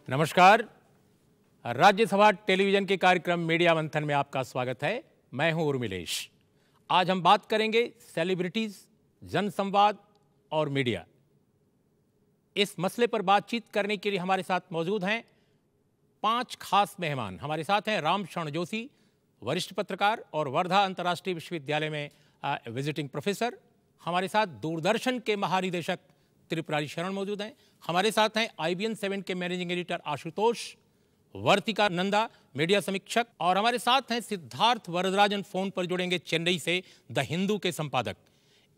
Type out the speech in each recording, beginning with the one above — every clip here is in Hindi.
नमस्कार। राज्यसभा टेलीविजन के कार्यक्रम मीडिया मंथन में आपका स्वागत है। मैं हूं उर्मिलेश। आज हम बात करेंगे सेलिब्रिटीज, जनसंवाद और मीडिया। इस मसले पर बातचीत करने के लिए हमारे साथ मौजूद हैं 5 खास मेहमान। हमारे साथ हैं रामशरण जोशी, वरिष्ठ पत्रकार और वर्धा अंतर्राष्ट्रीय विश्वविद्यालय में विजिटिंग प्रोफेसर। हमारे साथ दूरदर्शन के महानिदेशक त्रिपुरारी शरण मौजूद हैं। हमारे साथ हैं IBN 7 के मैनेजिंग एडिटर आशुतोष, वर्तिका नंदा मीडिया समीक्षक, और हमारे साथ हैं सिद्धार्थ वरदराजन, फोन पर जुड़ेंगे चेन्नई से, द हिंदू के संपादक।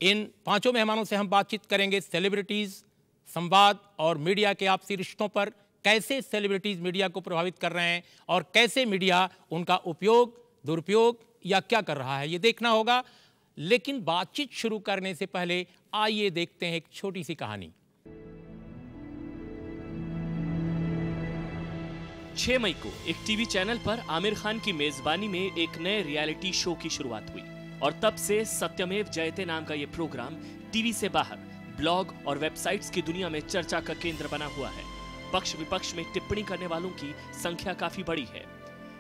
इन 5 मेहमानों से हम बातचीत करेंगे सेलिब्रिटीज, संवाद और मीडिया के आपसी रिश्तों पर। कैसे सेलिब्रिटीज मीडिया को प्रभावित कर रहे हैं और कैसे मीडिया उनका उपयोग, दुरुपयोग या क्या कर रहा है, ये देखना होगा। लेकिन बातचीत शुरू करने से पहले आइए देखते हैं एक छोटी सी कहानी। 6 मई को एक टीवी चैनल पर आमिर खान की मेजबानी में एक नए रियलिटी शो की शुरुआत हुई और तब से सत्यमेव जयते नाम का यह प्रोग्राम टीवी से बाहर ब्लॉग और वेबसाइट्स की दुनिया में चर्चा का केंद्र बना हुआ है। पक्ष विपक्ष में टिप्पणी करने वालों की संख्या काफी बड़ी है।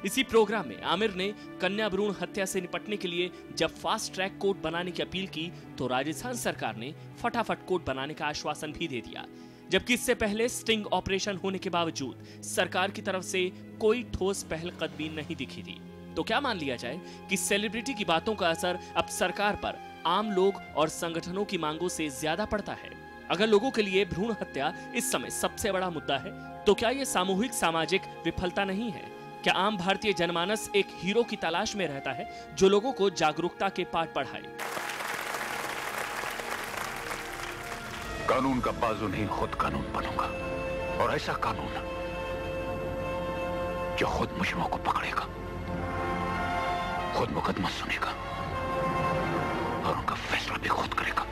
इसी प्रोग्राम में आमिर ने कन्या भ्रूण हत्या से निपटने के लिए जब फास्ट ट्रैक कोर्ट बनाने की अपील की तो राजस्थान सरकार ने फटाफट कोर्ट बनाने का आश्वासन भी दे दिया, जबकि इससे पहले स्टिंग ऑपरेशन होने के बावजूद सरकार की तरफ से कोई ठोस पहलकदमी नहीं दिखी थी। तो क्या मान लिया जाए कि सेलिब्रिटी की बातों का असर अब सरकार पर आम लोग और संगठनों की मांगों से ज्यादा पड़ता है? अगर लोगों के लिए भ्रूण हत्या इस समय सबसे बड़ा मुद्दा है, तो क्या यह सामूहिक सामाजिक विफलता नहीं है? क्या आम भारतीय जनमानस एक हीरो की तलाश में रहता है जो लोगों को जागरूकता के पाठ पढ़ाए? कानून का बाजू नहीं, खुद कानून बनूंगा, और ऐसा कानून जो खुद मुजरिमों को पकड़ेगा, खुद मुकदमा सुनेगा और उनका फैसला भी खुद करेगा।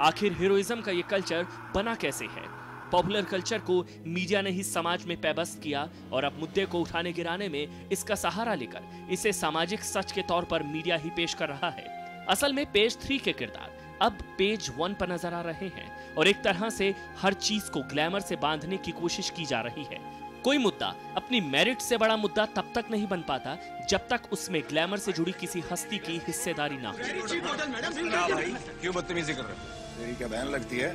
आखिर हीरोइज्म का ये कल्चर बना कैसे है? पॉपुलर कल्चर को मीडिया ने ही समाज में पैबस्त किया और अब मुद्दे को उठाने गिराने में इसका सहारा लेकर इसे सामाजिक सच के तौर पर मीडिया ही पेश कर रहा है। असल में पेज 3 के किरदार अब पेज 1 पर नजर आ रहे हैं और एक तरह से हर चीज को ग्लैमर से बांधने की कोशिश की जा रही है। कोई मुद्दा अपनी मेरिट से बड़ा मुद्दा तब तक नहीं बन पाता जब तक उसमें ग्लैमर से जुड़ी किसी हस्ती की हिस्सेदारी ना हो। क्यों बदतमीजी कर रहे हो? तेरी क्या बहन लगती है?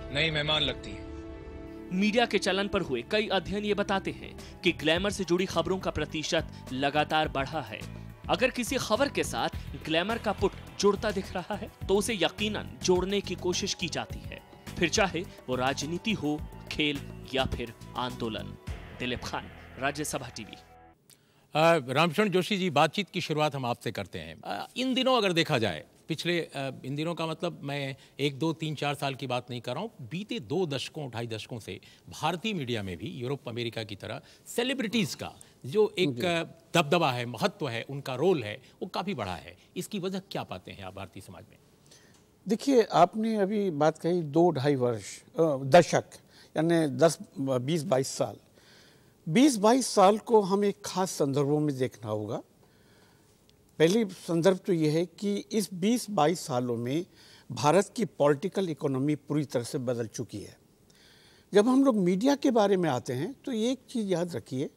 नहीं, मेहमान लगती है। मीडिया के चलन पर हुए कई अध्ययन ये बताते हैं कि ग्लैमर से जुड़ी खबरों का प्रतिशत लगातार बढ़ा है। अगर किसी खबर के साथ ग्लैमर का पुट जुड़ता दिख रहा है तो उसे यकीनन जोड़ने की कोशिश की जाती है, फिर चाहे वो राजनीति हो, खेल या फिर आंदोलन। दिलीप खान, राज्यसभा टीवी। रामशरण जोशी जी, बातचीत की शुरुआत हम आपसे करते हैं। इन दिनों अगर देखा जाए, पिछले इन दिनों का मतलब मैं 1, 2, 3, 4 साल की बात नहीं कर रहा हूँ, बीते 2 दशकों 2.5 दशकों से भारतीय मीडिया में भी यूरोप अमेरिका की तरह सेलिब्रिटीज़ का जो एक दबदबा है, महत्व है, उनका रोल है, वो काफ़ी बड़ा है। इसकी वजह क्या पाते हैं आप भारतीय समाज में? देखिए, आपने अभी बात कही 2-2.5 वर्ष, दशक, यानी 20-22 साल। 20-22 साल को हम एक खास संदर्भों में देखना होगा। पहली संदर्भ तो ये है कि इस 20-22 सालों में भारत की पॉलिटिकल इकोनॉमी पूरी तरह से बदल चुकी है। जब हम लोग मीडिया के बारे में आते हैं तो एक चीज़ याद रखिए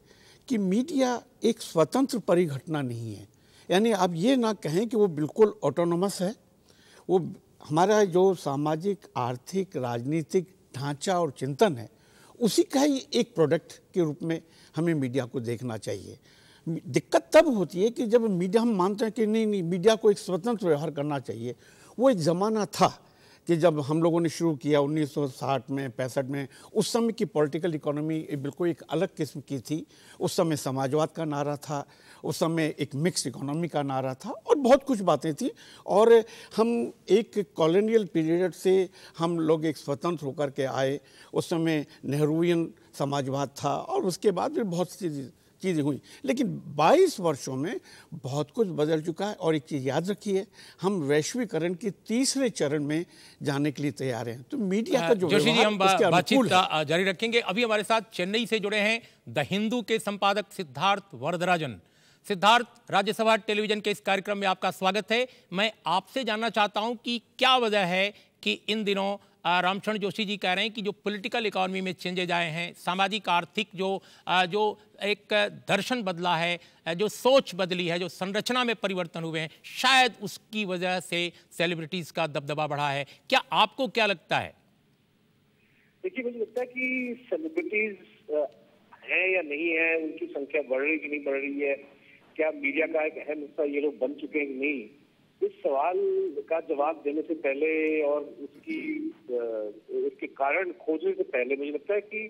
कि मीडिया एक स्वतंत्र परिघटना नहीं है। यानी आप ये ना कहें कि वो बिल्कुल ऑटोनोमस है। वो हमारा जो सामाजिक, आर्थिक, राजनीतिक ढांचा और चिंतन है, उसी का ही एक प्रोडक्ट के रूप में हमें मीडिया को देखना चाहिए। दिक्कत तब होती है कि जब मीडिया, हम मानते हैं कि नहीं, मीडिया को एक स्वतंत्र व्यवहार करना चाहिए। वो एक ज़माना था कि जब हम लोगों ने शुरू किया 1960 में, 65 में, उस समय की पॉलिटिकल इकोनॉमी बिल्कुल एक अलग किस्म की थी। उस समय समाजवाद का नारा था, उस समय एक मिक्स इकोनॉमी का नारा था और बहुत कुछ बातें थी। और हम एक कॉलोनियल पीरियड से हम लोग एक स्वतंत्र होकर के आए। उस समय नेहरूवियन समाजवाद था और उसके बाद भी बहुत सी चीज़ें हुई। लेकिन 22 वर्षों में बहुत कुछ बदल चुका है। और एक चीज़ याद रखिए, हम वैश्वीकरण के 3रे चरण में जाने के लिए तैयार हैं। तो मीडिया का जो जोशी जी, हम बातचीत जारी रखेंगे। अभी हमारे साथ चेन्नई से जुड़े हैं द हिंदू के संपादक सिद्धार्थ वरदराजन। सिद्धार्थ, राज्यसभा टेलीविजन के इस कार्यक्रम में आपका स्वागत है। मैं आपसे जानना चाहता हूं कि क्या वजह है कि इन दिनों रामचरण जोशी जी कह रहे हैं कि जो पॉलिटिकल इकोनॉमी में चेंजेज आए हैं, सामाजिक आर्थिक जो एक दर्शन बदला है, जो सोच बदली है, जो संरचना में परिवर्तन हुए हैं, शायद उसकी वजह से सेलिब्रिटीज़ का दबदबा बढ़ा है। क्या आपको क्या लगता है? देखिए, मुझे लगता है कि सेलिब्रिटीज है या नहीं है, उनकी संख्या बढ़ रही कि नहीं बढ़ रही है, क्या मीडिया का एक अहम हिस्सा ये लोग बन चुके हैं कि नहीं, इस सवाल का जवाब देने से पहले और उसके कारण खोजने से पहले मुझे लगता है कि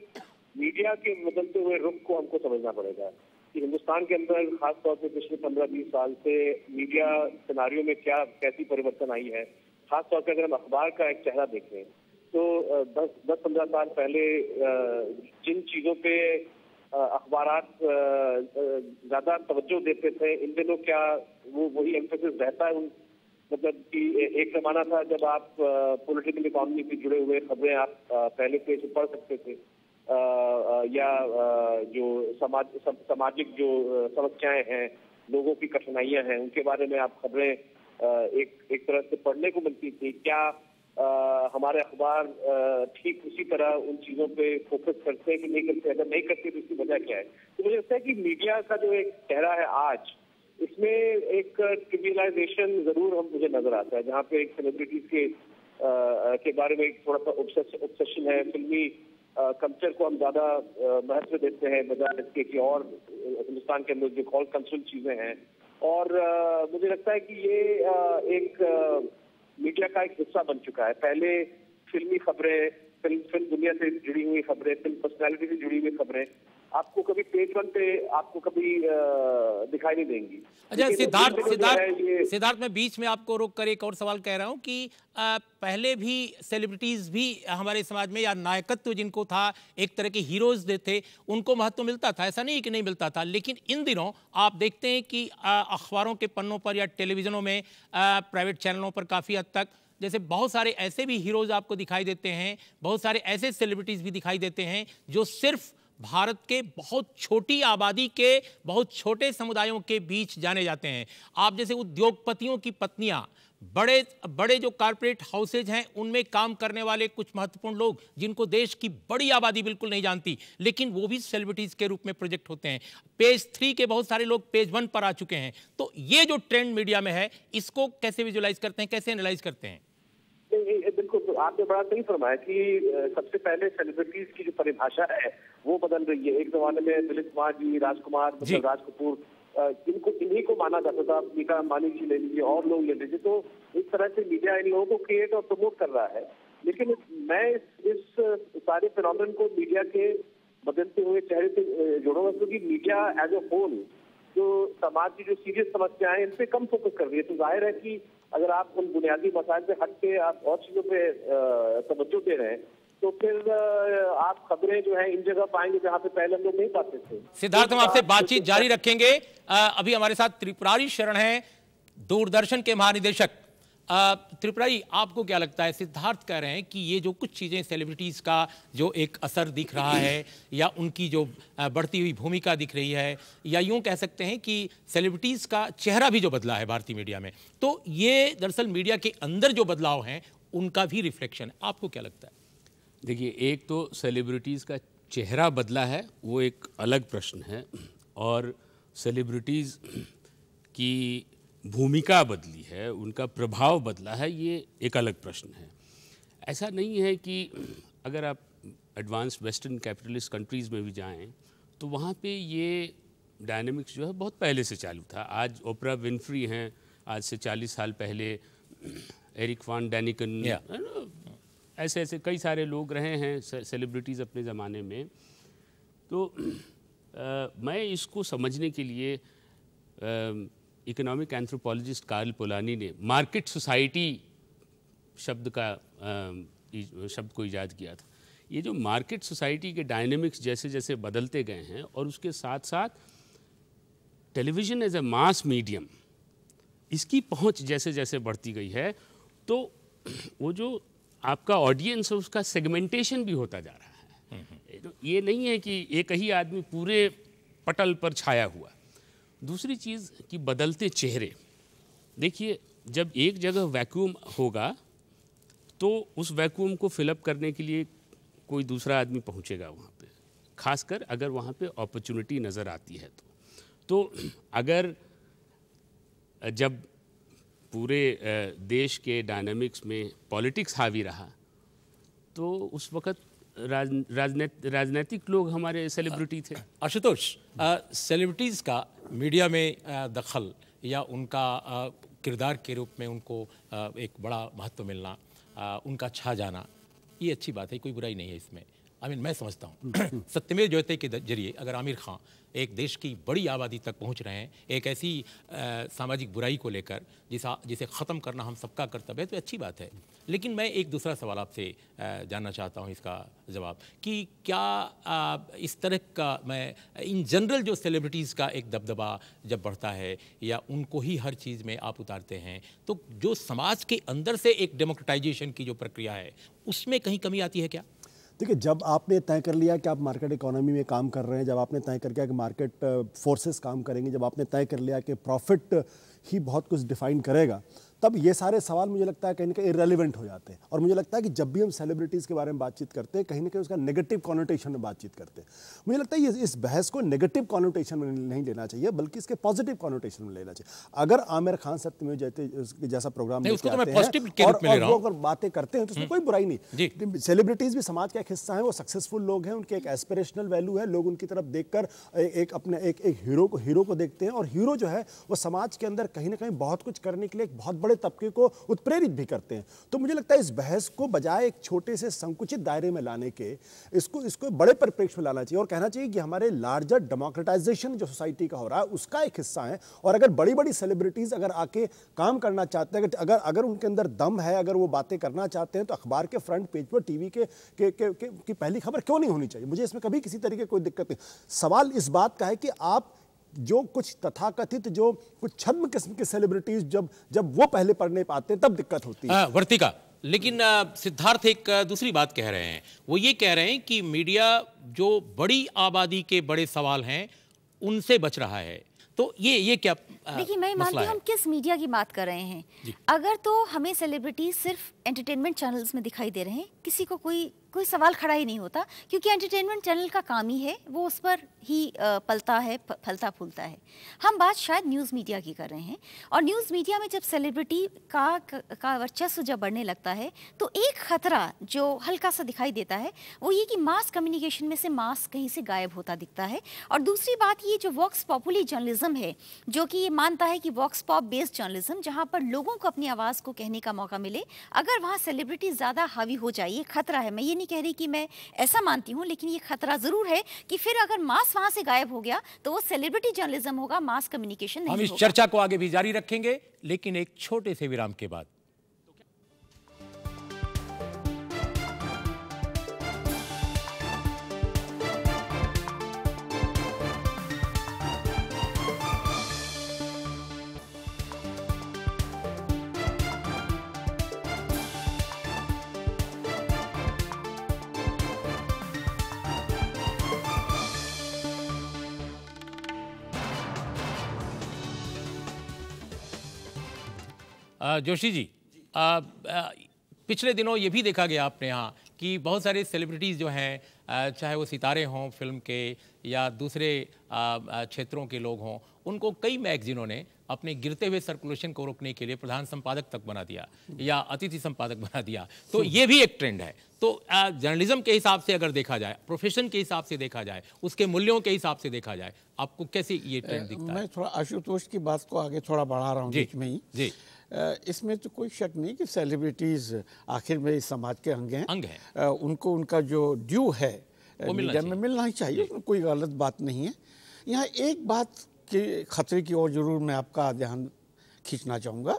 मीडिया के बदलते हुए रुख को हमको समझना पड़ेगा कि हिंदुस्तान के अंदर खासतौर पर पिछले 15-20 साल से मीडिया सिनारियों में कैसी परिवर्तन आई है। खासतौर पर अगर हम अखबार का एक चेहरा देखें तो 10-15 साल पहले जिन चीजों पे अखबारात ज्यादा तवज्जो देते थे, इन दिनों क्या वो वही एम्फेसिस रहता है? मतलब कि एक जमाना था जब आप पॉलिटिकल इकोनॉमी से जुड़े हुए खबरें आप पहले पेज पे पढ़ सकते थे, या जो सामाजिक जो समस्याएं हैं, लोगों की कठिनाइयां हैं, उनके बारे में आप खबरें एक तरह से पढ़ने को मिलती थी। क्या हमारे अखबार ठीक उसी तरह उन चीजों पे फोकस करते हैं कि नहीं करते? अगर नहीं करते तो इसकी वजह क्या है? तो मुझे लगता है कि मीडिया का जो एक चेहरा है आज, इसमें एक ट्रिवियलाइजेशन जरूर मुझे नजर आता है, जहाँ पे एक सेलिब्रिटीज के बारे में एक थोड़ा सा ऑब्सेशन है। फिल्मी कल्चर को हम ज्यादा महत्व देते हैं बजाय इसके कि और हिंदुस्तान के अंदर जो कॉल कल्चरल चीजें हैं। और मुझे लगता है कि ये एक मीडिया का एक हिस्सा बन चुका है। पहले फिल्मी खबरें, फिल्म दुनिया से जुड़ी हुई खबरें, फिल्म पर्सनालिटी से जुड़ी हुई खबरें आपको कभी पेज वन पे आपको कभी दिखाई नहीं देंगी। अच्छा सिद्धार्थ, मैं बीच में आपको रोक कर एक और सवाल कह रहा हूं कि पहले भी सेलिब्रिटीज भी हमारे समाज में, या नायकत्व जिनको था, एक तरह के हीरोज थे, उनको महत्व मिलता था, ऐसा नहीं कि नहीं मिलता था। लेकिन इन दिनों आप देखते हैं कि अखबारों के पन्नों पर या टेलीविजनों में, प्राइवेट चैनलों पर काफ़ी हद तक जैसे बहुत सारे ऐसे भी हीरोज आपको दिखाई देते हैं, बहुत सारे ऐसे सेलिब्रिटीज भी दिखाई देते हैं जो सिर्फ भारत के बहुत छोटी आबादी के बहुत छोटे समुदायों के बीच जाने जाते हैं। आप जैसे उद्योगपतियों की पत्नियां, बड़े बड़े जो कारपोरेट हाउसेज हैं, उनमें काम करने वाले कुछ महत्वपूर्ण लोग जिनको देश की बड़ी आबादी बिल्कुल नहीं जानती, लेकिन वो भी सेलिब्रिटीज के रूप में प्रोजेक्ट होते हैं। पेज 3 के बहुत सारे लोग पेज 1 पर आ चुके हैं। तो ये जो ट्रेंड मीडिया में है, इसको कैसे विजुलाइज करते हैं, कैसे एनालाइज करते हैं? बिल्कुल, तो आपने बड़ा सही फरमाया कि सबसे पहले सेलिब्रिटीज की जो परिभाषा है वो बदल रही है। एक जमाने में दिलीप कुमार जी, राजकुमार, राज कपूर, इन्हीं को माना जाता था। मीका अंबानी जी ले लीजिए और लोग ले लीजिए। तो इस तरह से मीडिया इन लोगों को क्रिएट और प्रमोट कर रहा है। लेकिन मैं इस सारे फिनोमेनन को मीडिया के बदलते हुए चेहरे से जोड़ूंगा, क्योंकि मीडिया एज ए होल जो समाज की जो सीरियस समस्याएं, इन पे कम फोकस कर रही है। तो जाहिर है कि अगर आप उन बुनियादी मसाइल से हट के आप और चीजों पे तवज्जो दे रहे हैं, तो फिर आप खबरें जो है इन जगह पाएंगे जहां पे पहले हम लोग नहीं पाते थे। सिद्धार्थ, हम आपसे बातचीत जारी रखेंगे। अभी हमारे साथ त्रिपुरारी शरण हैं, दूरदर्शन के महानिदेशक। त्रिपुरारी, आपको क्या लगता है? सिद्धार्थ कह रहे हैं कि ये जो कुछ चीज़ें सेलिब्रिटीज़ का जो एक असर दिख रहा है, या उनकी जो बढ़ती हुई भूमिका दिख रही है, या यूँ कह सकते हैं कि सेलिब्रिटीज़ का चेहरा भी जो बदला है भारतीय मीडिया में, तो ये दरअसल मीडिया के अंदर जो बदलाव हैं उनका भी रिफ्लेक्शन है। आपको क्या लगता है? देखिए, एक तो सेलिब्रिटीज़ का चेहरा बदला है, वो एक अलग प्रश्न है, और सेलिब्रिटीज़ की भूमिका बदली है, उनका प्रभाव बदला है, ये एक अलग प्रश्न है। ऐसा नहीं है कि अगर आप एडवांस वेस्टर्न कैपिटलिस्ट कंट्रीज़ में भी जाएं तो वहाँ पे ये डायनेमिक्स जो है बहुत पहले से चालू था। आज ओपरा विनफ्री हैं, आज से 40 साल पहले एरिक वान डैनिकन, ऐसे ऐसे कई सारे लोग रहे हैं सेलिब्रिटीज़ अपने ज़माने में। तो मैं इसको समझने के लिए इकोनॉमिक एंथ्रोपोलॉजिस्ट कार्ल पोलानी ने मार्केट सोसाइटी शब्द को ईजाद किया था। ये जो मार्केट सोसाइटी के डायनेमिक्स जैसे जैसे बदलते गए हैं, और उसके साथ साथ television as a mass medium, इसकी पहुंच जैसे जैसे बढ़ती गई है, तो वो जो आपका ऑडियंस है उसका सेगमेंटेशन भी होता जा रहा है। तो ये नहीं है कि एक ही आदमी पूरे पटल पर छाया हुआ। दूसरी चीज़ कि बदलते चेहरे। देखिए, जब एक जगह वैक्यूम होगा तो उस वैक्यूम को फिलअप करने के लिए कोई दूसरा आदमी पहुंचेगा वहाँ पे, खासकर अगर वहाँ पे अपॉर्चुनिटी नज़र आती है तो अगर जब पूरे देश के डायनामिक्स में पॉलिटिक्स हावी रहा तो उस वक़्त राजनीतिक लोग हमारे सेलिब्रिटी थे। आशुतोष, सेलिब्रिटीज़ का मीडिया में दखल या उनका किरदार के रूप में उनको एक बड़ा महत्व मिलना, उनका छा जाना, ये अच्छी बात है, कोई बुराई नहीं है इसमें। मैं समझता हूँ सत्यमेव जयते के जरिए अगर आमिर खान एक देश की बड़ी आबादी तक पहुँच रहे हैं एक ऐसी सामाजिक बुराई को लेकर जिसे ख़त्म करना हम सबका कर्तव्य है, तो अच्छी बात है। लेकिन मैं एक दूसरा सवाल आपसे जानना चाहता हूँ इसका जवाब कि क्या इस तरह का, मैं इन जनरल जो सेलिब्रिटीज़ का एक दबदबा जब बढ़ता है या उनको ही हर चीज़ में आप उतारते हैं, तो जो समाज के अंदर से एक डेमोक्रेटाइजेशन की जो प्रक्रिया है उसमें कहीं कमी आती है क्या? देखिए, जब आपने तय कर लिया कि आप मार्केट इकोनॉमी में काम कर रहे हैं, जब आपने तय कर लिया कि मार्केट फोर्सेस काम करेंगे, जब आपने तय कर लिया कि प्रॉफिट ही बहुत कुछ डिफाइन करेगा, तब ये सारे सवाल मुझे लगता है कहीं ना कहीं इररेलेवेंट हो जाते हैं। और मुझे लगता है कि जब भी हम सेलिब्रिटीज़ के बारे में बातचीत करते हैं, कहीं ना कहीं उसका नेगेटिव कॉनोटेशन में बातचीत करते हैं। मुझे लगता है ये इस बहस को नेगेटिव कॉनोटेशन में नहीं लेना चाहिए, बल्कि इसके पॉजिटिव कॉनोटेशन में लेना चाहिए। अगर आमिर खान सत्यमेव जयते जैसा प्रोग्राम और वो अगर बातें करते हैं तो उसमें कोई बुराई नहीं। सेलिब्रिटीज़ भी समाज का एक हिस्सा है, वो सक्सेसफुल लोग हैं, उनके एक एस्पिरेशनल वैल्यू है, लोग उनकी तरफ देखकर एक अपने एक हीरो को देखते हैं, और हीरो जो है वो समाज के अंदर कहीं ना कहीं बहुत कुछ करने के लिए एक बहुत बड़े तबके को उत्प्रेरित भी करते हैं। तो मुझे लगता है इस बहस को बजाय एक छोटे से संकुचित दायरे में लाने के इसको बड़े परिप्रेक्ष्य में लाना चाहिए और कहना चाहिए कि हमारे लार्जर डेमोक्रेटाइजेशन जो सोसाइटी का हो रहा है उसका एक हिस्सा है। और अगर बड़ी बड़ी सेलिब्रिटीज अगर आके काम करना चाहते हैं, अगर उनके अंदर दम है, अगर वो बातें करना चाहते हैं, तो अखबार के फ्रंट पेज पर टीवी की पहली खबर क्यों नहीं होनी चाहिए? मुझे इसमें कभी किसी तरीके कोई दिक्कत नहीं। सवाल इस बात का है कि आप जो कुछ तथाकथित जो कुछ छद्म किस्म के सेलिब्रिटीज जब वो पहले पढ़ने पाते हैं तब दिक्कत होती है। वर्तिका, लेकिन सिद्धार्थ एक दूसरी बात कह रहे हैं। वो ये कह रहे हैं कि मीडिया जो बड़ी आबादी के बड़े सवाल हैं उनसे बच रहा है, तो ये क्या देखिए, मैं मानती हूँ हम किस मीडिया की बात कर रहे हैं। अगर तो हमें सेलिब्रिटीज सिर्फ एंटरटेनमेंट चैनल्स में दिखाई दे रहे हैं, किसी को कोई सवाल खड़ा ही नहीं होता, क्योंकि एंटरटेनमेंट चैनल का काम ही है, वो उस पर ही पलता है, फलता फूलता है। हम बात शायद न्यूज़ मीडिया की कर रहे हैं, और न्यूज़ मीडिया में जब सेलिब्रिटी का वर्चस्व जब बढ़ने लगता है तो एक खतरा जो हल्का सा दिखाई देता है वो ये कि मास कम्युनिकेशन में से मास कहीं से गायब होता दिखता है। और दूसरी बात ये जो वॉक्स पॉपुली जर्नलिज्म है, जो कि ये मानता है कि वॉक्स पॉप बेस्ड जर्नलिज्म, जहाँ पर लोगों को अपनी आवाज़ को कहने का मौका मिले, अगर वहाँ सेलिब्रिटी ज़्यादा हावी हो जाए, ये खतरा है। मैं ये नहीं कह रही कि मैं ऐसा मानती हूं, लेकिन ये खतरा जरूर है कि फिर अगर मास वहां से गायब हो गया तो वो सेलिब्रिटी जर्नलिज्म होगा, मास कम्युनिकेशन नहीं होगा। हम इस चर्चा को आगे भी जारी रखेंगे, लेकिन एक छोटे से विराम के बाद। जोशी जी, पिछले दिनों ये भी देखा गया आपने यहाँ कि बहुत सारे सेलिब्रिटीज़ जो हैं, चाहे वो सितारे हों फिल्म के या दूसरे क्षेत्रों के लोग हों, उनको कई मैगजीनों ने अपने गिरते हुए सर्कुलेशन को रोकने के लिए प्रधान संपादक तक बना दिया या अतिथि संपादक बना दिया। तो ये भी एक ट्रेंड है। तो जर्नलिज्म के हिसाब से अगर देखा जाए, प्रोफेशन के हिसाब से देखा जाए, उसके मूल्यों के हिसाब से देखा जाए, आपको कैसे ये ट्रेंड दिखता है? मैं थोड़ा आशुतोष की बात को आगे थोड़ा बढ़ा रहा हूँ बीच में ही। जी, इसमें तो कोई शक नहीं कि सेलिब्रिटीज़ आखिर में इस समाज के अंग हैं। उनको उनका जो ड्यू है मीडिया में मिलना ही चाहिए, उसमें कोई गलत बात नहीं है। यहाँ एक बात के खतरे की ओर जरूर मैं आपका ध्यान खींचना चाहूँगा।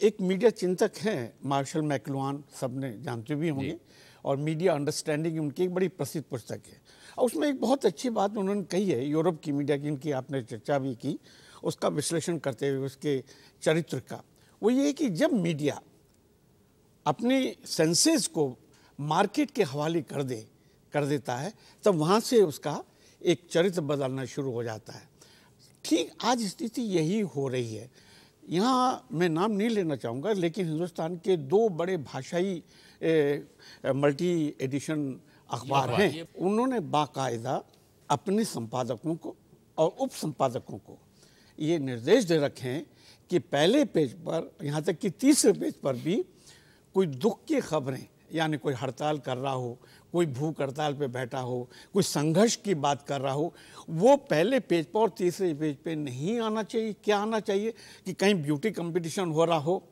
एक मीडिया चिंतक हैं मार्शल मैकलुहान, सबने जानते भी होंगे, और मीडिया अंडरस्टैंडिंग उनकी एक बड़ी प्रसिद्ध पुस्तक है। और उसमें एक बहुत अच्छी बात उन्होंने कही है यूरोप की मीडिया की, इनकी आपने चर्चा भी की, उसका विश्लेषण करते हुए उसके चरित्र का। वो ये कि जब मीडिया अपने सेंसेस को मार्केट के हवाले कर देता है, तब वहाँ से उसका एक चरित्र बदलना शुरू हो जाता है। ठीक आज स्थिति यही हो रही है। यहाँ मैं नाम नहीं लेना चाहूँगा, लेकिन हिंदुस्तान के दो बड़े भाषाई मल्टी एडिशन अखबार हैं, उन्होंने बाकायदा अपने संपादकों को और उप संपादकों को ये निर्देश दे रखे हैं कि पहले पेज पर, यहाँ तक कि तीसरे पेज पर भी कोई दुख की खबरें, यानी कोई हड़ताल कर रहा हो, कोई भूख हड़ताल पे बैठा हो, कोई संघर्ष की बात कर रहा हो, वो पहले पेज पर और तीसरे पेज पे नहीं आना चाहिए। क्या आना चाहिए कि कहीं ब्यूटी कंपटीशन हो रहा हो,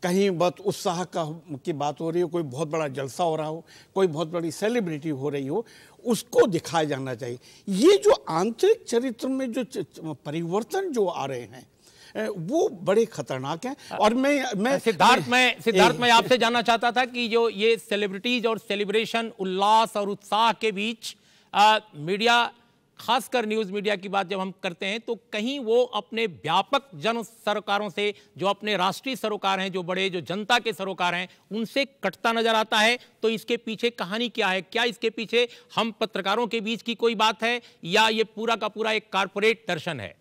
कहीं बहुत उत्साह की बात हो रही हो, कोई बहुत बड़ा जलसा हो रहा हो, कोई बहुत बड़ी सेलिब्रिटी हो रही हो, उसको दिखाया जाना चाहिए। ये जो आंतरिक चरित्र में जो परिवर्तन जो आ रहे हैं वो बड़े खतरनाक हैं। और मैं सिद्धार्थ मैं आपसे जानना चाहता था कि जो ये सेलिब्रिटीज और सेलिब्रेशन, उल्लास और उत्साह के बीच मीडिया, खासकर न्यूज मीडिया की बात जब हम करते हैं तो कहीं वो अपने व्यापक जन सरोकारों से, जो अपने राष्ट्रीय सरोकार हैं, जो बड़े, जो जनता के सरोकार हैं, उनसे कटता नजर आता है। तो इसके पीछे कहानी क्या है? क्या इसके पीछे हम पत्रकारों के बीच की कोई बात है, या ये पूरा का पूरा एक कारपोरेट दर्शन है?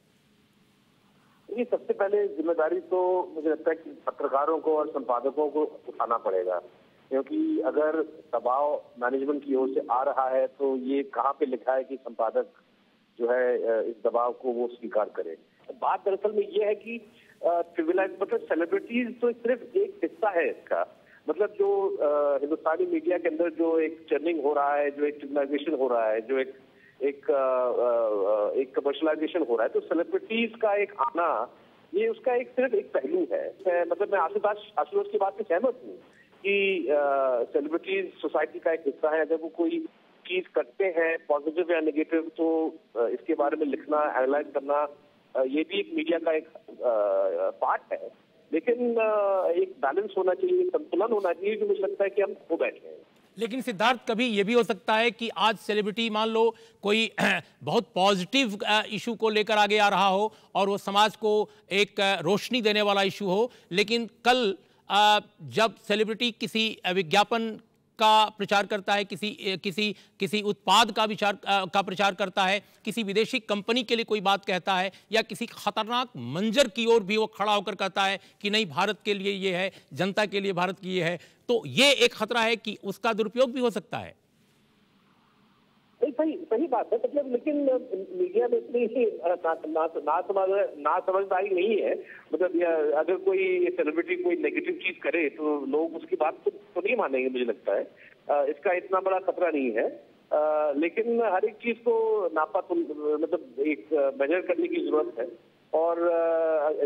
ये सबसे पहले जिम्मेदारी तो मुझे लगता है कि पत्रकारों को और संपादकों को उठाना पड़ेगा, क्योंकि अगर दबाव मैनेजमेंट की ओर से आ रहा है तो ये कहाँ पे लिखा है कि संपादक जो है इस दबाव को वो स्वीकार करे। बात दरअसल में ये है कि मतलब सेलिब्रिटीज तो सिर्फ एक हिस्सा है इसका। मतलब जो हिंदुस्तानी मीडिया के अंदर जो एक चर्निंग हो रहा है, जो एक ट्रिब्यूनलाइजेशन हो रहा है, जो एक कमर्शलाइजेशन हो रहा है, तो सेलिब्रिटीज का एक आना, ये उसका एक सिर्फ एक पहलू है। मतलब मैं आशुतोष की बात से सहमत हूँ कि सेलिब्रिटीज सोसाइटी का एक हिस्सा है। अगर वो कोई चीज करते हैं पॉजिटिव या नेगेटिव, तो इसके बारे में लिखना, एनालाइज करना, ये भी एक मीडिया का एक पार्ट है। लेकिन एक बैलेंस होना चाहिए, संतुलन होना चाहिए, जो मुझे लगता है कि हम खो बैठे हैं। लेकिन सिद्धार्थ, कभी ये भी हो सकता है कि आज सेलिब्रिटी, मान लो कोई बहुत पॉजिटिव इशू को लेकर आगे आ रहा हो और वो समाज को एक रोशनी देने वाला इशू हो, लेकिन कल जब सेलिब्रिटी किसी विज्ञापन का प्रचार करता है, किसी उत्पाद का प्रचार करता है, किसी विदेशी कंपनी के लिए कोई बात कहता है, या किसी खतरनाक मंजर की ओर भी वो खड़ा होकर कहता है कि नहीं, भारत के लिए ये है, जनता के लिए भारत की ये है, तो ये एक खतरा है कि उसका दुरुपयोग भी हो सकता है। सही बात है। मतलब लेकिन मीडिया में इतनी ना समझदारी नहीं है। मतलब अगर कोई सेलिब्रिटी कोई नेगेटिव चीज करे तो लोग उसकी बात तो नहीं मानेंगे, मुझे लगता है। इसका इतना बड़ा खतरा नहीं है। लेकिन हर एक चीज को मतलब एक मेजर करने की जरूरत है। और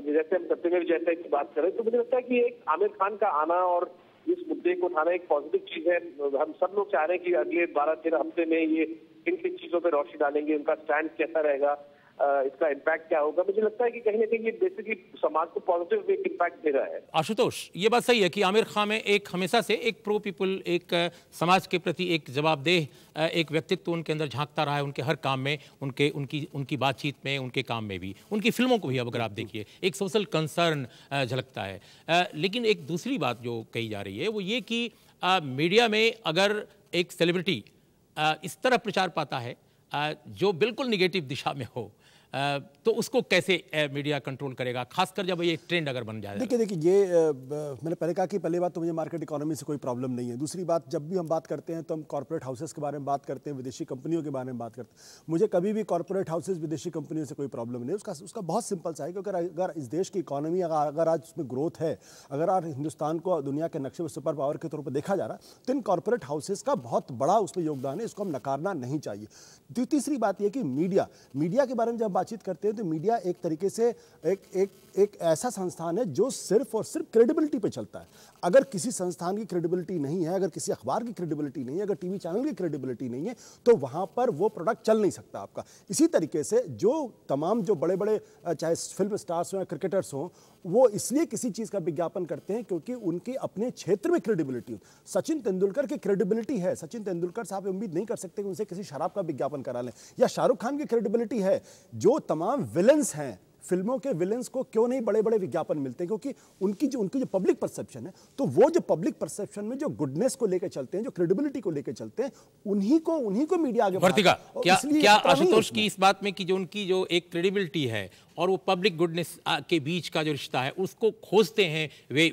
जैसे हम सत्यमेव जयते की बात करें तो मुझे लगता है कि एक आमिर खान का आना और इस मुद्दे को उठाना एक पॉजिटिव चीज है। हम सब लोग चाह रहे हैं कि अगले 12-13 हफ्ते में ये किन किन चीजों पर रोशनी डालेंगे, उनका स्टैंड कैसा रहेगा, इसका इम्पैक्ट क्या होगा। मुझे लगता है कि कहीं ना कहीं ये बेसिकली समाज को पॉजिटिव एक इम्पैक्ट दे रहा है। आशुतोष, ये बात सही है कि आमिर खान में एक हमेशा से एक प्रो पीपल, एक समाज के प्रति एक जवाबदेह एक व्यक्तित्व उनके अंदर झांकता रहा है, उनके हर काम में, उनकी बातचीत में, उनके काम में भी, उनकी फिल्मों को भी अब अगर आप देखिए एक सोशल कंसर्न झलकता है। लेकिन एक दूसरी बात जो कही जा रही है वो ये कि मीडिया में अगर एक सेलिब्रिटी इस तरह प्रचार पाता है जो बिल्कुल निगेटिव दिशा में हो, तो उसको कैसे मीडिया कंट्रोल करेगा, खासकर जब ये ट्रेंड अगर बन जाए? देखिए ये मैंने पहले कहा कि पहली बात तो मुझे मार्केट इकोनॉमी से कोई प्रॉब्लम नहीं है। दूसरी बात, जब भी हम बात करते हैं तो हम कॉर्पोरेट हाउसेस के बारे में बात करते हैं, विदेशी कंपनियों के बारे में बात करते हैं। मुझे कभी भी कॉर्पोरेट हाउसेस, विदेशी कंपनियों से कोई प्रॉब्लम नहीं है। उसका बहुत सिंपल सा है कि अगर इस देश की इकोनॉमी अगर आज उसमें ग्रोथ है, अगर आज हिंदुस्तान को दुनिया के नक्शे में सुपर पावर के तौर पर देखा जा रहा है, तो इन कॉर्पोरेट हाउसेस का बहुत बड़ा उसमें योगदान है, इसको हम नकारना नहीं चाहिए। तीसरी बात यह कि मीडिया के बारे में जब बातचीत करते हैं तो मीडिया एक तरीके से एक ऐसा संस्थान है जो सिर्फ और सिर्फ क्रेडिबिलिटी पे चलता है। अगर किसी संस्थान की क्रेडिबिलिटी नहीं है, अगर किसी अखबार की क्रेडिबिलिटी नहीं है, अगर टीवी चैनल की क्रेडिबिलिटी नहीं है, तो वहां पर वो प्रोडक्ट चल नहीं सकता आपका। इसी तरीके से जो तमाम जो बड़े बड़े चाहे फिल्म स्टार्स हो या क्रिकेटर्स हो, वो इसलिए किसी चीज का विज्ञापन करते हैं क्योंकि उनके अपने क्षेत्र में क्रेडिबिलिटी हो। सचिन तेंदुलकर की क्रेडिबिलिटी है, सचिन तेंदुलकर साहब उम्मीद नहीं कर सकते कि उनसे किसी शराब का विज्ञापन करा लें। या शाहरुख खान की क्रेडिबिलिटी है, जो तमाम विलेंस हैं, फिल्मों के विलेंस को क्यों नहीं बड़े बड़े विज्ञापन मिलते हैं, क्योंकि उनकी जो पब्लिक परसेप्शन है, तो वो जो पब्लिक परसेप्शन में जो गुडनेस को लेकर चलते हैं, जो क्रेडिबिलिटी को लेकर चलते हैं, उन्हीं को मीडिया आगे क्या आशुतोष की इस बात में कि जो उनकी जो एक क्रेडिबिलिटी है और वो पब्लिक गुडनेस के बीच का जो रिश्ता है उसको खोजते हैं, वे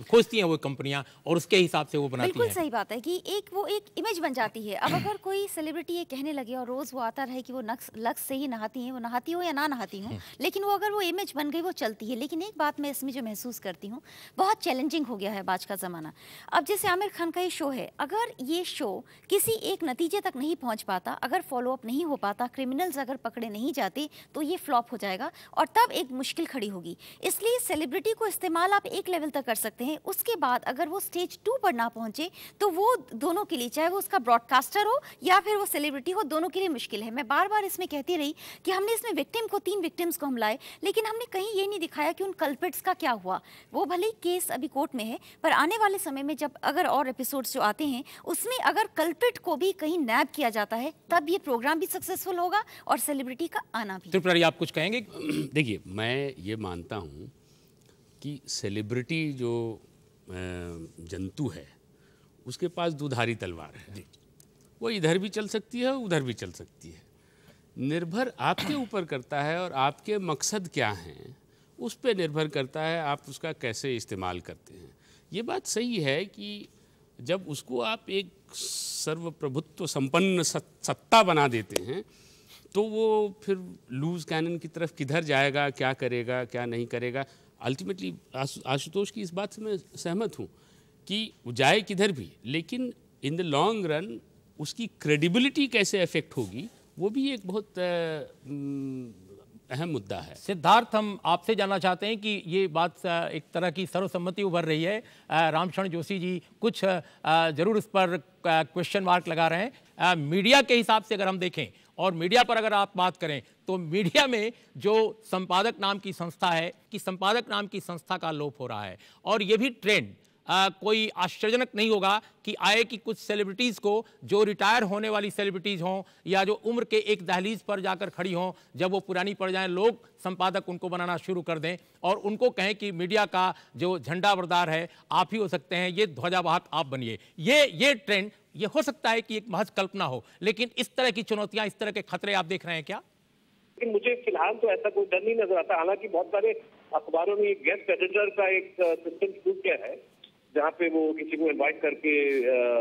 खोजती हैं वो कंपनियां, और उसके हिसाब से वो बनाती हैं। बिल्कुल सही बात है कि वो एक इमेज बन जाती है। अब अगर कोई सेलिब्रिटी ये कहने लगे और रोज वो आता रहे कि वो लक्स से ही नहाती हैं, वो नहाती हो या ना नहाती हो, लेकिन वो अगर वो इमेज बन गई वो चलती है। लेकिन एक बात मैं इसमें जो महसूस करती हूँ, बहुत चैलेंजिंग हो गया है आज का ज़माना। अब जैसे आमिर खान का ये शो है, अगर ये शो किसी एक नतीजे तक नहीं पहुँच पाता, अगर फॉलोअप नहीं हो पाता, क्रिमिनल्स अगर पकड़े नहीं जाते, तो ये फ्लॉप हो जाएगा और तब एक मुश्किल खड़ी होगी। इसलिए सेलिब्रिटी को इस्तेमाल आप एक लेवल तक कर सकते हैं, उसके बाद अगर वो स्टेज 2 पर ना पहुंचे तो वो दोनों के लिए, चाहे वो उसका ब्रॉडकास्टर हो या फिर वो सेलिब्रिटी हो, दोनों के लिए मुश्किल है। मैं बार बार इसमें कहती रही कि हमने इसमें विक्टिम को, 3 विक्टिम्स को हम लाए, लेकिन हमने कहीं ये नहीं दिखाया कि उन कल्प्रिट्स का क्या हुआ। वो भले ही केस अभी कोर्ट में है, पर आने वाले समय में जब अगर और एपिसोड्स जो आते हैं उसमें अगर कल्प्रिट को भी कहीं नैब किया जाता है, तब ये प्रोग्राम भी सक्सेसफुल होगा और सेलिब्रिटी का आना भी। त्रिपुरारी, आप कुछ कहेंगे? देखिए, मैं ये मानता हूँ कि सेलिब्रिटी जो जंतु है उसके पास दुधारी तलवार है। वो इधर भी चल सकती है, उधर भी चल सकती है। निर्भर आपके ऊपर करता है और आपके मकसद क्या हैं उस पर निर्भर करता है आप उसका कैसे इस्तेमाल करते हैं। ये बात सही है कि जब उसको आप एक सर्वप्रभुत्व संपन्न सत्ता बना देते हैं तो वो फिर लूज कैनन की तरफ किधर जाएगा, क्या करेगा, क्या नहीं करेगा। अल्टीमेटली आशुतोष की इस बात से मैं सहमत हूँ कि वो जाए किधर भी, लेकिन इन द लॉन्ग रन उसकी क्रेडिबिलिटी कैसे अफेक्ट होगी वो भी एक बहुत अहम मुद्दा है। सिद्धार्थ, हम आपसे जानना चाहते हैं कि ये बात एक तरह की सर्वसम्मति उभर रही है, रामशरण जोशी जी कुछ जरूर इस पर क्वेश्चन मार्क लगा रहे हैं। मीडिया के हिसाब से अगर हम देखें और मीडिया पर अगर आप बात करें तो मीडिया में जो संपादक नाम की संस्था है कि संपादक नाम की संस्था का लोप हो रहा है, और ये भी ट्रेंड कोई आश्चर्यजनक नहीं होगा कि आए कि कुछ सेलिब्रिटीज़ को, जो रिटायर होने वाली सेलिब्रिटीज़ हों या जो उम्र के एक दहलीज पर जाकर खड़ी हों, जब वो पुरानी पड़ जाएं, लोग संपादक उनको बनाना शुरू कर दें और उनको कहें कि मीडिया का जो झंडा बरदार है आप ही हो सकते हैं, ये ध्वजावाहक आप बनिए। ये ट्रेंड, ये हो सकता है कि एक महज कल्पना हो, लेकिन इस तरह की चुनौतियाँ, इस तरह के खतरे आप देख रहे हैं क्या? लेकिन मुझे फिलहाल तो ऐसा कोई डर नहीं नजर आता। हालांकि बहुत सारे अखबारों में गेस्ट एडिटर का एक सिस्टम शुरू किया है जहाँ पे वो किसी को इनवाइट करके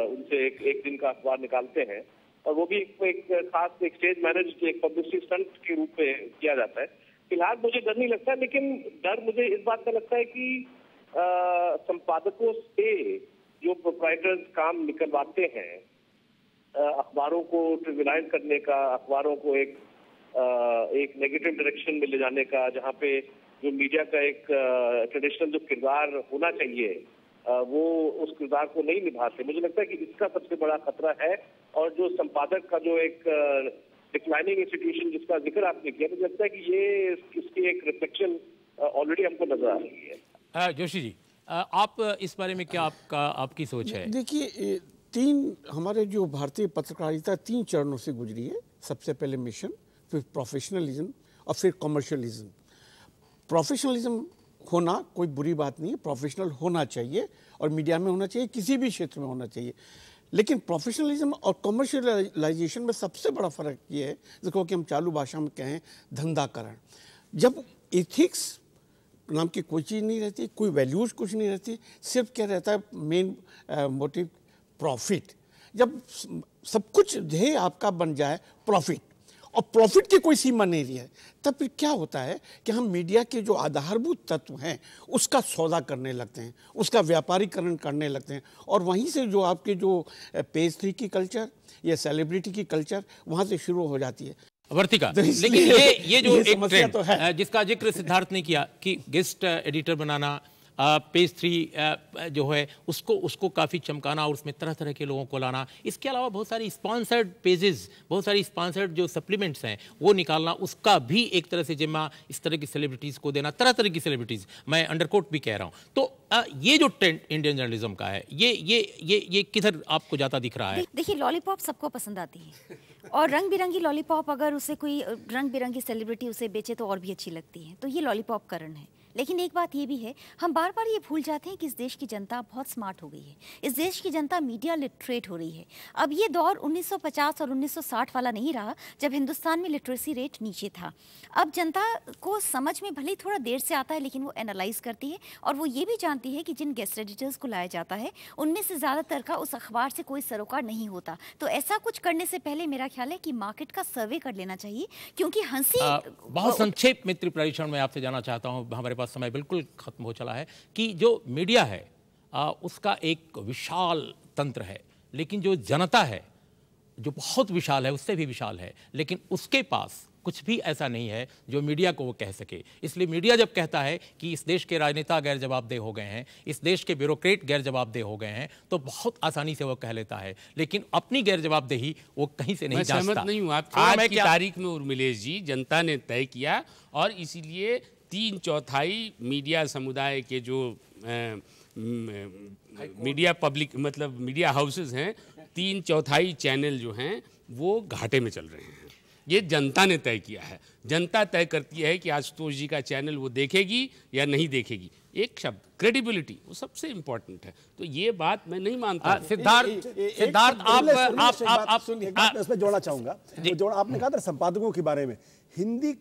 उनसे एक दिन का अखबार निकालते हैं, और वो भी एक खास एक स्टेज मैनेज एक पब्लिसिटी स्टंट के रूप में किया जाता है। फिलहाल मुझे डर नहीं लगता, लेकिन डर मुझे इस बात का लगता है कि संपादकों से जो प्रोप्राइटर्स काम निकलवाते हैं, अखबारों को ट्रिविलाइज करने का, अखबारों को एक नेगेटिव डायरेक्शन में ले जाने का, जहाँ पे जो मीडिया का एक ट्रेडिशनल जो किरदार होना चाहिए वो उस किरदार को नहीं निभाते। मुझे लगता है कि इसका सबसे बड़ा खतरा है, और जो संपादक का जो एक डिक्लाइनिंग इंस्टीट्यूशन जिसका जिक्र आपने किया, मुझे लगता है कि ये इसकी एक रिफ्लेक्शन ऑलरेडी हमको नजर आ रही है। जोशी जी, आप इस बारे में क्या आपकी सोच है? देखिए, हमारे जो भारतीय पत्रकारिता 3 चरणों से गुजरी है। सबसे पहले मिशन, फिर प्रोफेशनलिज्म और फिर कमर्शियलिज्म। प्रोफेशनलिज्म होना कोई बुरी बात नहीं है, प्रोफेशनल होना चाहिए और मीडिया में होना चाहिए, किसी भी क्षेत्र में होना चाहिए। लेकिन प्रोफेशनलिज्म और कमर्शियलाइजेशन में सबसे बड़ा फ़र्क ये है, जिसको कि हम चालू भाषा में कहें धंधाकरण। जब एथिक्स नाम की कोई चीज़ नहीं रहती, कोई वैल्यूज़ कुछ नहीं रहती, सिर्फ क्या रहता है मेन मोटिव प्रॉफिट। जब सब कुछ ध्येय आपका बन जाए प्रॉफिट, और प्रॉफिट की कोई सीमा नहीं है, तब फिर क्या होता है कि हम मीडिया के जो आधारभूत तत्व हैं उसका सौदा करने लगते हैं, उसका व्यापारीकरण करने लगते हैं, और वहीं से जो आपके जो पेज 3 की कल्चर या सेलिब्रिटी की कल्चर वहाँ से शुरू हो जाती है। वर्तिका, लेकिन ये जो एक ट्रेंड तो है जिसका जिक्र सिद्धार्थ ने किया कि गेस्ट एडिटर बनाना, पेज 3 जो है उसको काफ़ी चमकाना और उसमें तरह तरह के लोगों को लाना, इसके अलावा बहुत सारी स्पॉन्सर्ड पेजेस, बहुत सारी स्पॉन्सर्ड जो सप्लीमेंट्स हैं वो निकालना, उसका भी एक तरह से जिम्मा इस तरह की सेलिब्रिटीज़ को देना, तरह तरह की सेलिब्रिटीज़, मैं अंडरकोट भी कह रहा हूँ। तो ये जो ट्रेंड इंडियन जर्नलिज्म का है, ये किधर आपको जाता दिख रहा है? देखिए, लॉलीपॉप सबको पसंद आती है और रंग बिरंगी लॉलीपॉप अगर उसे कोई रंग बिरंगी सेलिब्रिटी उसे बेचे तो और भी अच्छी लगती है, तो ये लॉलीपॉप करण है। लेकिन एक बात ये भी है, हम बार बार ये भूल जाते हैं कि इस देश की जनता बहुत स्मार्ट हो गई है, इस देश की जनता मीडिया लिटरेट हो रही है। अब ये दौर 1950 और 1960 वाला नहीं रहा जब हिंदुस्तान में लिटरेसी रेट नीचे था। अब जनता को समझ में भले ही थोड़ा देर से आता है, लेकिन वो एनालाइज करती है और वो ये भी जानती है कि जिन गेस्ट एडिटर्स को लाया जाता है उनमें से ज़्यादातर का उस अखबार से कोई सरोकार नहीं होता। तो ऐसा कुछ करने से पहले मेरा ख्याल है कि मार्केट का सर्वे कर लेना चाहिए, क्योंकि हंसी बहुत संक्षेप में त्रिपुरारी मैं आपसे जानना चाहता हूं, हमारे पास समय बिल्कुल खत्म हो चला है, कि जो मीडिया है उसका एक विशाल तंत्र है, लेकिन जो जनता है जो बहुत विशाल है, उससे भी विशाल है, लेकिन उसके पास कुछ भी ऐसा नहीं है जो मीडिया को वो कह सके। इसलिए मीडिया जब कहता है कि इस देश के राजनेता गैर जवाबदेह हो गए हैं, इस देश के ब्यूरोक्रेट गैर जवाबदेह हो गए हैं, तो बहुत आसानी से वो कह लेता है, लेकिन अपनी गैर जवाबदेही वो कहीं से नहीं जांचता। मैं सहमत नहीं हूँ आपकी। आज की तारीख में उर्मिलेश जी, जनता ने तय किया और इसीलिए 3/4 मीडिया समुदाय के जो मीडिया पब्लिक मतलब मीडिया हाउसेज हैं, 3/4 चैनल जो हैं वो घाटे में चल रहे हैं। ये जनता ने तय किया है। जनता तय करती है कि आशुतोष जी का चैनल वो देखेगी या नहीं देखेगी। एक शब्द क्रेडिबिलिटी, वो सबसे इंपॉर्टेंट है। तो ये बात मैं नहीं मानता। सिद्धार्थ आप सुनिए, इसमें जोड़ना चाहूंगा। आपने कहा था संपादकों के बारे में, हिंदी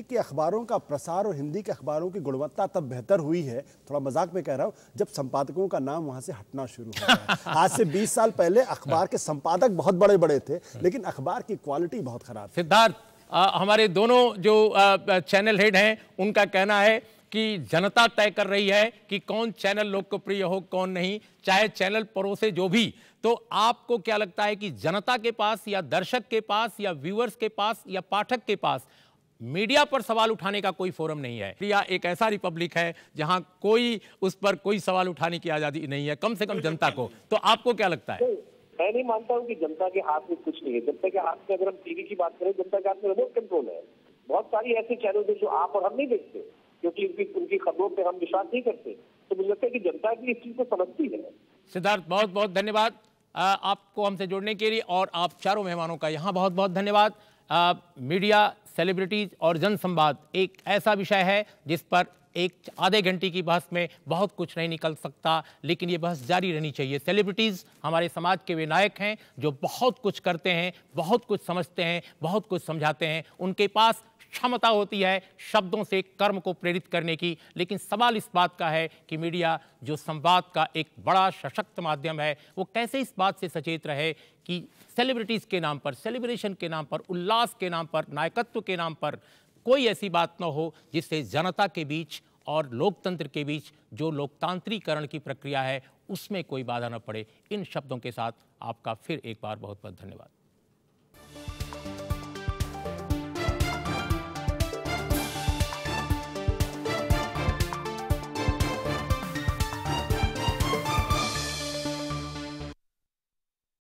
के अखबारों का प्रसार और हिंदी के अखबारों की गुणवत्ता तब बेहतर हुई है, थोड़ा मजाक में कह रहा हूं, जब संपादकों का नाम वहां से हटना शुरू हो गया। आज से 20 साल पहले अखबार के संपादक बहुत बड़े बड़े थे, लेकिन अखबार की क्वालिटी बहुत खराब। सिद्धार्थ, हमारे दोनों जो चैनल हेड हैं उनका कहना है कि जनता तय कर रही है कि कौन चैनल लोकप्रिय हो कौन नहीं, चाहे चैनल परोसे जो भी। तो आपको क्या लगता है कि जनता के पास या दर्शक के पास या व्यूअर्स के पास या पाठक के पास मीडिया पर सवाल उठाने का कोई फोरम नहीं है? मीडिया एक ऐसा रिपब्लिक है जहां कोई उस पर कोई सवाल उठाने की आजादी नहीं है, कम से कम जनता को। तो आपको क्या लगता है? मैं नहीं मानता हूँ कि जनता के हाथ में कुछ नहीं है। जनता के हाथ में, अगर हम टीवी की बात करें, जनता के हाथ में रिमोट कंट्रोल है। बहुत सारी ऐसे चैनल है जो आप और हम नहीं देखते, क्योंकि उनकी खबरों पे हम विश्वास नहीं करते। तो मुझे लगता है कि जनता भी इस चीज को समझती है। सिद्धार्थ, बहुत बहुत धन्यवाद आपको हमसे जुड़ने के लिए, और आप चारों मेहमानों का यहाँ बहुत बहुत धन्यवाद। मीडिया, सेलिब्रिटीज और जनसंवाद एक ऐसा विषय है जिस पर एक आधे घंटे की बहस में बहुत कुछ नहीं निकल सकता, लेकिन ये बहस जारी रहनी चाहिए। सेलिब्रिटीज़ हमारे समाज के वे नायक हैं जो बहुत कुछ करते हैं, बहुत कुछ समझते हैं, बहुत कुछ समझाते हैं। उनके पास क्षमता होती है शब्दों से कर्म को प्रेरित करने की, लेकिन सवाल इस बात का है कि मीडिया जो संवाद का एक बड़ा सशक्त माध्यम है, वो कैसे इस बात से सचेत रहे कि सेलिब्रिटीज़ के नाम पर, सेलिब्रेशन के नाम पर, उल्लास के नाम पर, नायकत्व के नाम पर कोई ऐसी बात न हो जिससे जनता के बीच और लोकतंत्र के बीच जो लोकतांत्रिकरण की प्रक्रिया है उसमें कोई बाधा न पड़े। इन शब्दों के साथ आपका फिर एक बार बहुत बहुत धन्यवाद।